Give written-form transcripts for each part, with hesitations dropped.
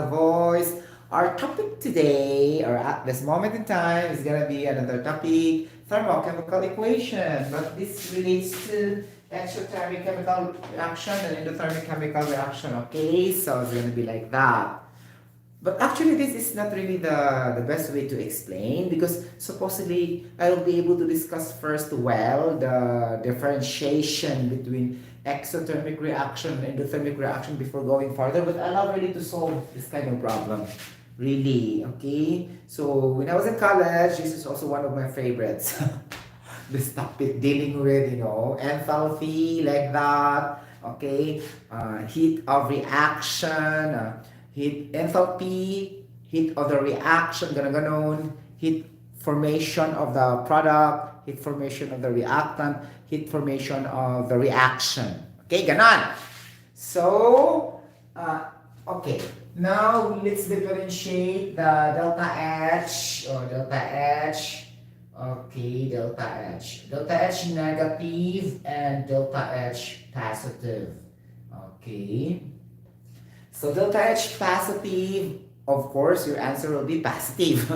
Voice. Our topic today, or at this moment in time, is gonna be another topic, thermochemical equation. But this relates to exothermic chemical reaction and endothermic chemical reaction. Okay, so it's gonna be like that. But actually, this is not really the best way to explain because supposedly I will be able to discuss first well the differentiation between exothermic reaction and endothermic reaction before going further. But I love really to solve this kind of problem. Really, okay? So when I was in college, this is also one of my favorites. This topic dealing with, enthalpy like that, okay? Heat of reaction, heat enthalpy, heat of the reaction, ganon, heat formation of the product, heat formation of the reactant, heat formation of the reaction. Okay, ganon. So, okay. Now, let's differentiate the delta H or delta H. Okay, delta H. Delta H negative and delta H positive. Okay. So delta H positive, of course, your answer will be positive.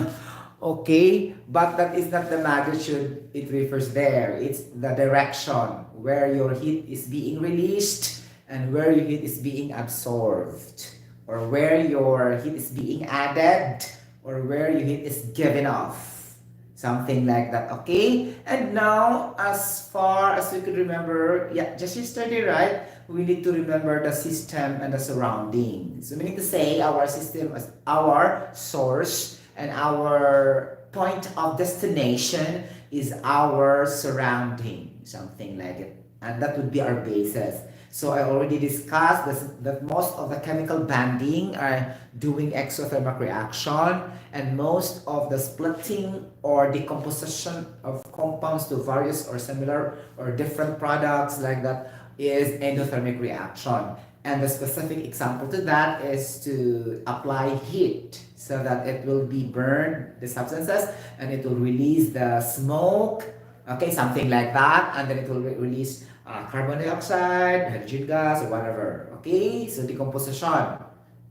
Okay, but that is not the magnitude it refers there. It's the direction where your heat is being released and where your heat is being absorbed, or where your heat is being added, or where your heat is given off. Something like that, okay? And now, as far as we could remember, yeah, just yesterday, right? We need to remember the system and the surroundings. So meaning to say, our system as our source and our point of destination is our surrounding, something like it. And that would be our basis. So I already discussed this, that most of the chemical bonding are doing exothermic reaction, and most of the splitting or decomposition of compounds to various or similar or different products like that is endothermic reaction. And the specific example to that is to apply heat so that it will be burned, the substances, and it will release the smoke, okay, something like that, and then it will release carbon dioxide, hydrogen gas, or whatever. Okay, so decomposition,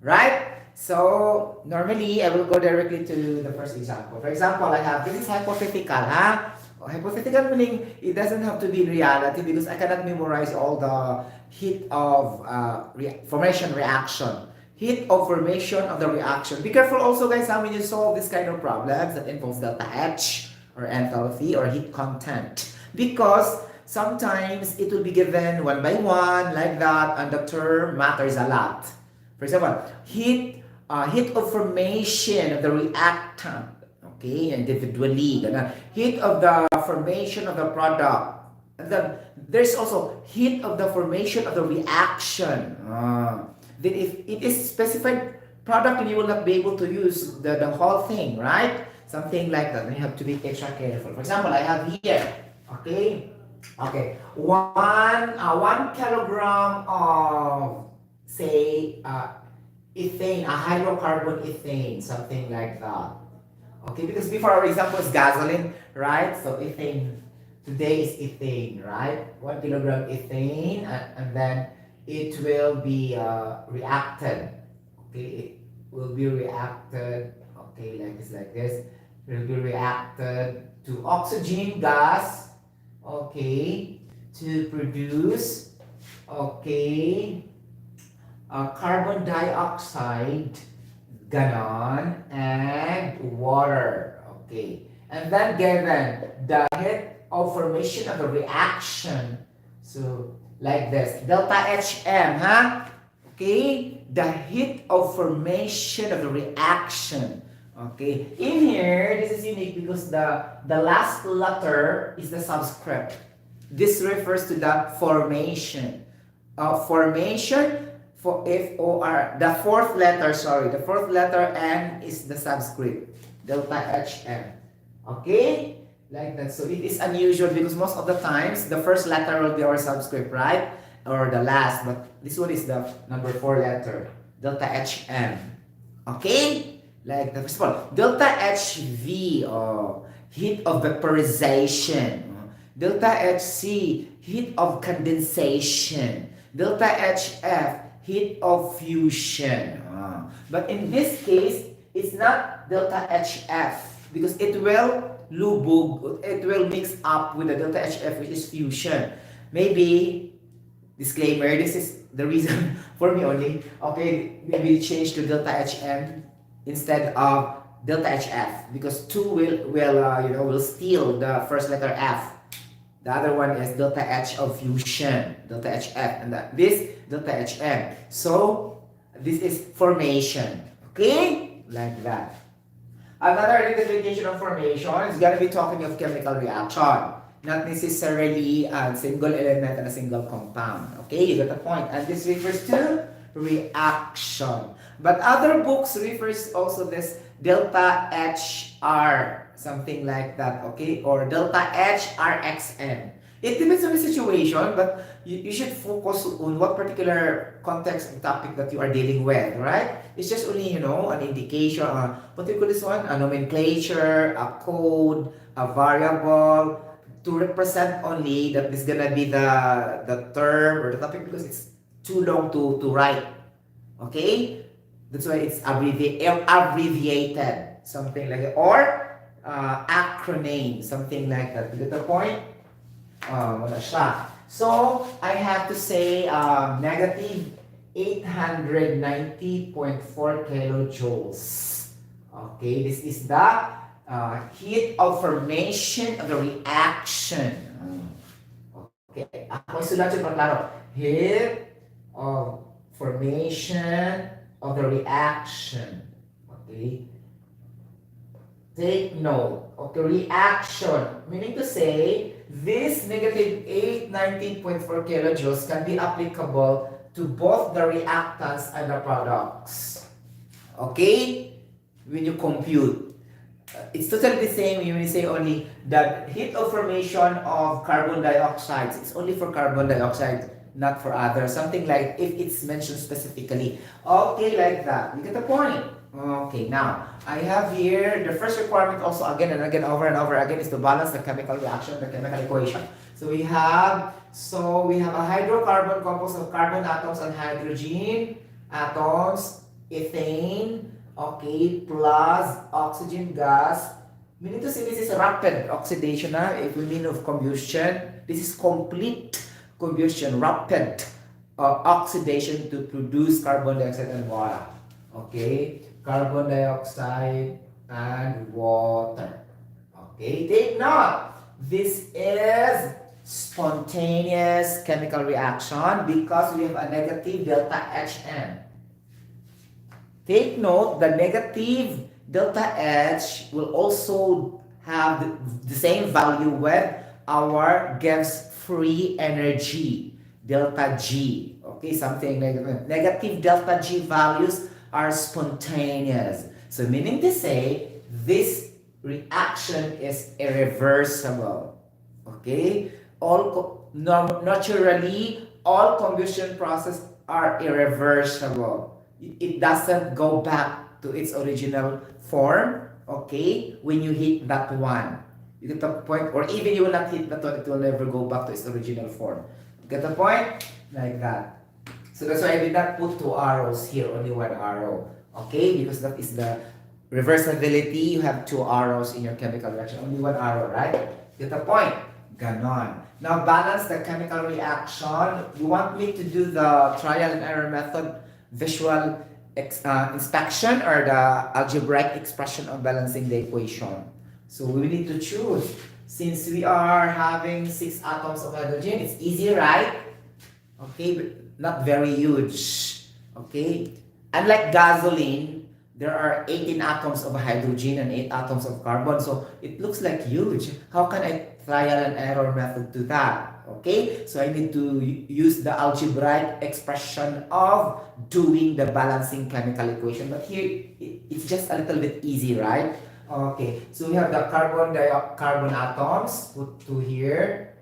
right? So normally I will go directly to the first example. For example, I have this is hypothetical, huh? Hypothetical meaning it doesn't have to be in reality because I cannot memorize all the heat of formation reaction. Heat of formation of the reaction. Be careful also guys how when you solve this kind of problems that involves delta H or enthalpy or heat content. Because sometimes it will be given one by one like that and the term matters a lot. For example, heat of formation of the reactant, okay, individually. Heat of the formation of the product. And then there's also heat of the formation of the reaction. Then if it is specified product, you will not be able to use the whole thing, right? Something like that. You have to be extra careful. For example, I have here, okay, one kilogram of say ethane, a hydrocarbon ethane, something like that. Okay, because before our example is gasoline, right? So ethane, today is ethane, right? 1 kilogram ethane, and then it will be reacted. Okay, it will be reacted. Okay, like this. It will be reacted to oxygen gas. Okay, to produce. Okay, carbon dioxide, ganon, and water. Okay. And then given the heat of formation of the reaction. So, like this. Delta HM, huh? Okay. The heat of formation of the reaction. Okay. In here, this is unique because the last letter is the subscript. This refers to the formation. Formation for FOR, the fourth letter N is the subscript, delta HM. Okay? Like that. So it is unusual because most of the times the first letter will be our subscript, right? Or the last, but this one is the number 4 letter, delta HM. Okay? Like the first one, delta HV, heat of vaporization. Delta HC, heat of condensation. Delta HF, heat of fusion. But in this case, it's not delta HF because it will lubog, it will mix up with the delta HF, which is fusion. Maybe, disclaimer, this is the reason for me only. Okay, maybe change to delta HM instead of delta HF because 2 will steal the first letter F. The other one is delta H of fusion, delta HF, and this delta HM. So this is formation, okay? Like that. Another identification of formation is going to be talking of chemical reaction, not necessarily a single element and a single compound. Okay, you got the point. And this refers to reaction. But other books refers also this delta HR, something like that, okay? Or delta HRXN. It depends on the situation, but you should focus on what particular context and topic that you are dealing with, right? It's just only, an indication, what do you call this one? A nomenclature, a code, a variable, to represent only that this is gonna be the term or the topic because it's too long to write. Okay? That's why it's abbreviated, something like that. Or acronym, something like that. You get the point? Wala siya. So, I have to say negative 890.4 kilojoules. Okay, this is the heat of formation of the reaction. Okay, ako sulat yung klaro. Heat of formation of the reaction. Okay. Take note. Okay, reaction. Meaning to say, this negative 890.4 kilojoules can be applicable to both the reactants and the products. Okay? When you compute. It's totally the same when you say only the heat of formation of carbon dioxide. It's only for carbon dioxide, not for others. Something like if it's mentioned specifically. Okay, like that. You get the point? Okay, now, I have here the first requirement also again and again, over and over again, is to balance the chemical reaction, the chemical equation. So we have a hydrocarbon composed of carbon atoms and hydrogen atoms, ethane, okay, plus oxygen gas. Meaning to say this is rapid oxidation. If we mean of combustion, this is complete combustion, rapid oxidation to produce carbon dioxide and water. Okay, carbon dioxide and water. Okay, take note. This is spontaneous chemical reaction because we have a negative delta HN. Take note, the negative delta H will also have the same value with our gives free energy, delta G. Okay, something like that. Negative delta G values are spontaneous. So meaning to say, this reaction is irreversible. Okay? Naturally, all combustion processes are irreversible. It doesn't go back to its original form, okay, when you hit that one. You get the point? Or even you will not hit that one, it will never go back to its original form. Get the point? Like that. So that's why I did not put 2 arrows here, only 1 arrow. Okay? Because that is the reversibility. You have 2 arrows in your chemical reaction. Only 1 arrow, right? Get the point? Ganon. Now, balance the chemical reaction. You want me to do the trial and error method, visual inspection, or the algebraic expression of balancing the equation? So we need to choose. Since we are having 6 atoms of hydrogen, it's easy, right? Okay, but not very huge. Okay? Unlike gasoline, there are 18 atoms of hydrogen and 8 atoms of carbon. So it looks like huge. How can I trial and error method to that? Okay? So I need to use the algebraic expression of doing the balancing chemical equation. But here, it's just a little bit easy, right? Okay, so we have the carbon atoms, put 2 here.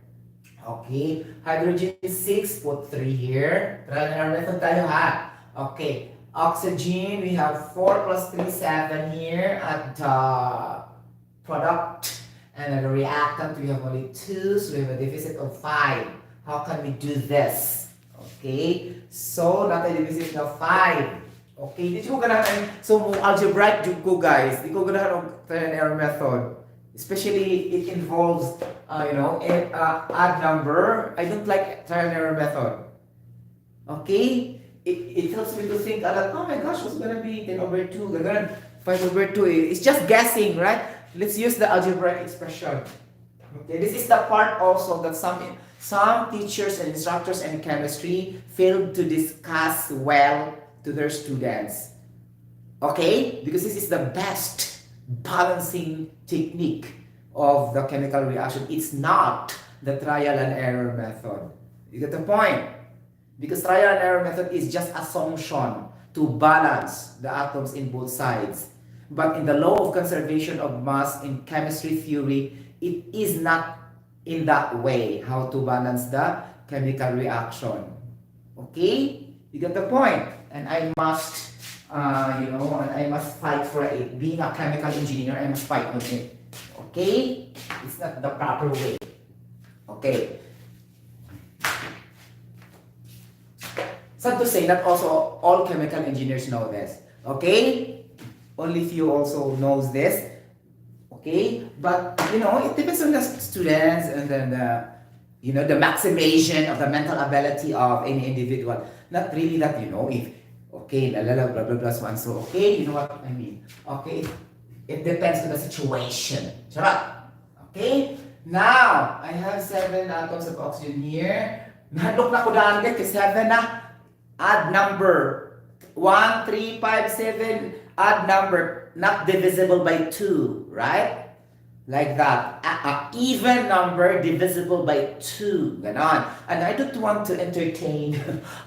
Okay, hydrogen 6, put 3 here. Trial and error method tayo ha. Okay, oxygen, we have 4 plus 3, 7 here at product. And at the reactant, we have only 2, so we have a deficit of 5. How can we do this? Okay, so not a deficit of 5. Okay, di ko ganahan. So, algebraic jud ko guys. Di ko ganahan og trial and error method. Especially, it involves, add number. I don't like trial and error method. Okay? It helps me to think a lot, oh my gosh, what's gonna be 10 over 2? Ganun, 5 over 2. It's just guessing, right? Let's use the algebraic expression. Okay, this is the part also that some teachers and instructors in chemistry failed to discuss well to their students. Okay? Because this is the best balancing technique of the chemical reaction. It's not the trial and error method. You get the point? Because trial and error method is just assumption to balance the atoms in both sides. But in the law of conservation of mass in chemistry theory, it is not in that way how to balance the chemical reaction. Okay? You get the point? And I must, I must fight for it. Being a chemical engineer, I must fight on it. Okay? It's not the proper way. Okay. Sad to say that also all chemical engineers know this. Okay? Only few also knows this. Okay? But, it depends on the students and then the maximization of the mental ability of any individual. Not really that, if, okay, blah, blah, blah, so and so. Okay, you know what I mean. Okay? It depends on the situation. Charot. Okay? Now, I have 7 atoms of oxygen here. Nahadlok na ko daan kasi 7 na. Add number 1, 3, 5, 7. Add number not divisible by 2, right? Like that. Even number divisible by 2. Ganon. And I don't want to entertain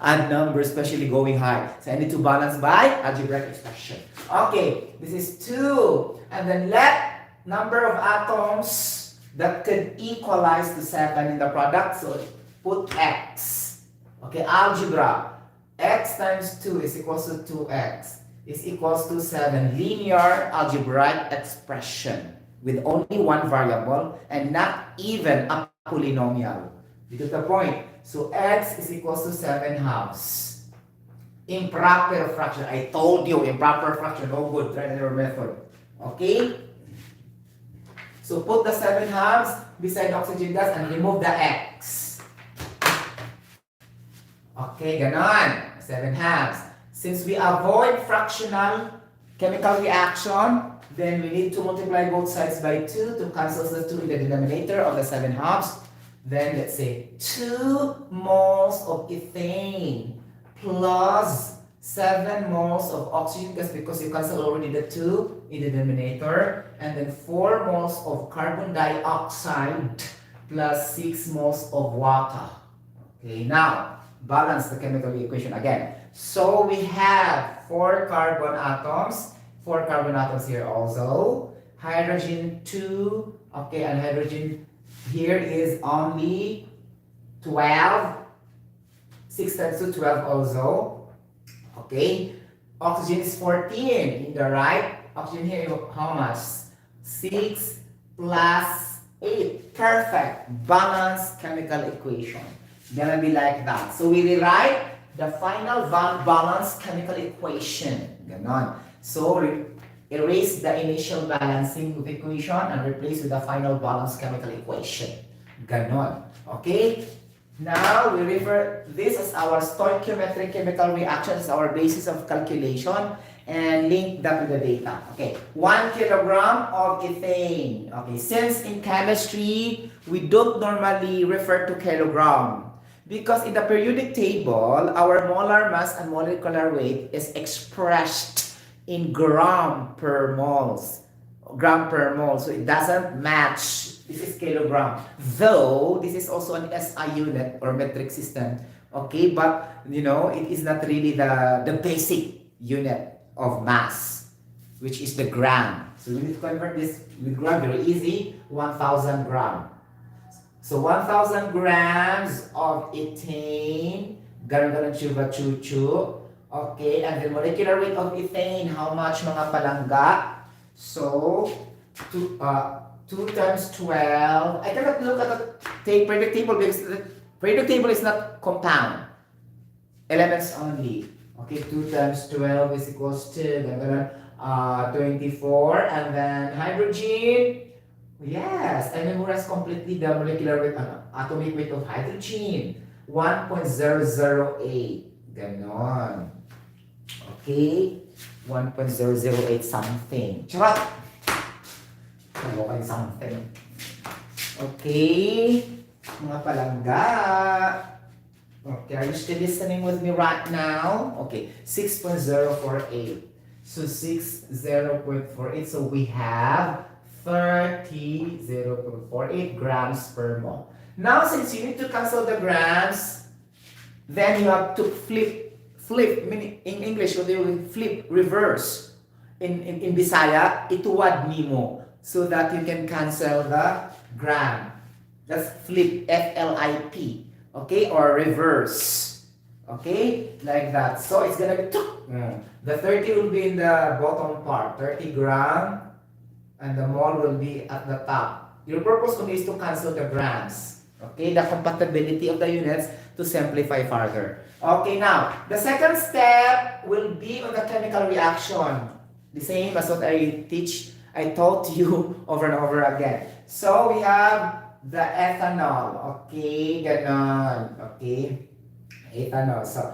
odd number, especially going high. So I need to balance by algebraic expression. Okay, this is 2. And then let number of atoms that could equalize to 7 in the product. So put x. Okay, algebra. X times 2 is equals to 2x is equals to 7. Linear algebraic expression with only one variable and not even a polynomial. You get the point? So x is equals to 7 halves. Improper fraction. I told you, improper fraction, no good. Try your method. Okay? So put the 7 halves beside oxygen gas and remove the x. Okay, ganon. 7 halves. Since we avoid fractional chemical reaction, then we need to multiply both sides by 2 to cancel the 2 in the denominator of the 7 halves. Then let's say 2 moles of ethane plus 7 moles of oxygen gas because you cancel already the 2 in the denominator. And then 4 moles of carbon dioxide plus 6 moles of water. Okay, now balance the chemical equation again. So we have 4 carbon atoms. 4 carbon atoms here also. Hydrogen 2. Okay, and hydrogen here is only 12. 6 times 2, 12 also. Okay. Oxygen is 14 in the right. Oxygen here, how much? 6 plus 8. Perfect. Balanced chemical equation. Gonna be like that. So we rewrite the final balanced chemical equation. Ganon. So erase the initial balancing of equation and replace with the final balanced chemical equation. Ganon. Okay? Now we refer this as our stoichiometric chemical reaction as our basis of calculation and link that with the data. Okay, 1 kilogram of ethane. Okay, since in chemistry we don't normally refer to kilogram because in the periodic table our molar mass and molecular weight is expressed in gram per mole. So it doesn't match. This is kilogram. Though this is also an SI unit or metric system. Okay, but it is not really the basic unit of mass, which is the gram. So we need to convert this with gram, very easy, 1,000 gram. So 1,000 grams of ethane, ganon chuchu. Okay, and the molecular weight of ethane, how much mga palangga? So, 2 times 12. I cannot look at the periodic table because the periodic table is not compound. Elements only. Okay, 2 times 12 is equals to, ganun, 24. And then hydrogen, yes, I memorized completely the molecular weight, atomic weight of hydrogen. 1.008. Ganon. Okay? 1.008 something. Charot! Kalokan something. Okay? Mga palangga. Okay, are you still listening with me right now? Okay, 6.048. So 60.48. So we have 30.048 grams per mole. Now, since you need to cancel the grams, then you have to flip, meaning in English, what do you flip, reverse. In Bisaya, ituwad nimo, so that you can cancel the gram. That's flip, F-L-I-P, okay, or reverse, okay, like that. So it's gonna be, the 30 will be in the bottom part, 30 gram, and the mole will be at the top. Your purpose only is to cancel the grams, okay, the compatibility of the units to simplify further. Okay, now, the second step will be on the chemical reaction. The same as what I taught you over and over again. So, we have the ethanol. Okay, ganon. Okay, ethanol. So,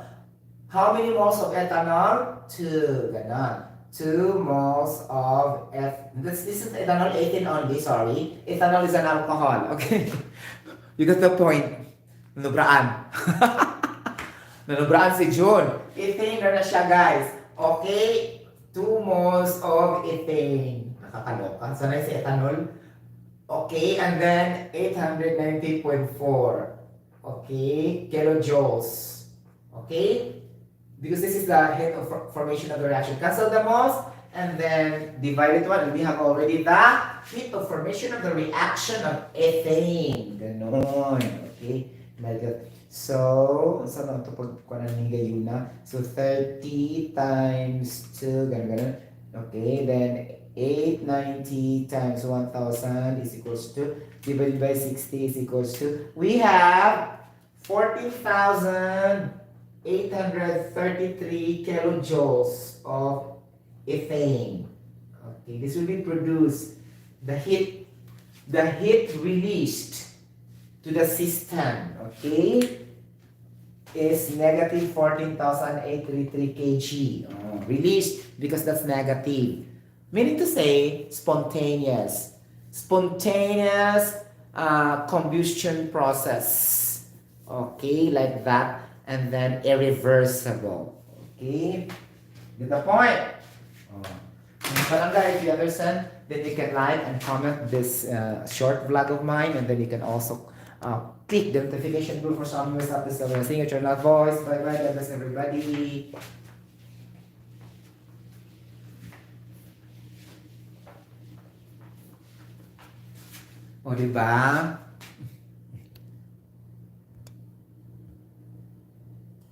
how many moles of ethanol? 2, ganon. 2 moles of this is ethanol 18 only, sorry. Ethanol is an alcohol, okay? You got the point. Nanubraan. Nanubraan si June. Ethane na siya, guys. Okay? 2 moles of ethane. Nakakaloka. Sanay si ethanol. Okay, and then 890.4. Okay, kilojoules. Okay? Because this is the heat of formation of the reaction. Cancel the moles and then divide it one. We have already the heat of formation of the reaction of ethane. Ganon. Okay? Like that. So, saan ito pagkuhanan ng gayon na? So, 30 times 2, ganun. Okay, then 890 times 1,000 is equals to, divided by 60 is equals to, we have 14,833 kilojoules of ethane. Okay, this will be produced. The heat released to the system, okay, is negative 14,833 kg. Released because that's negative. Meaning to say, spontaneous combustion process. Okay, like that. And then irreversible. Okay, get the point? If you understand, then you can like and comment this short vlog of mine, and then you can also click the notification bell for some news updates of my signature not voice. Bye bye, God bless everybody. O, diba?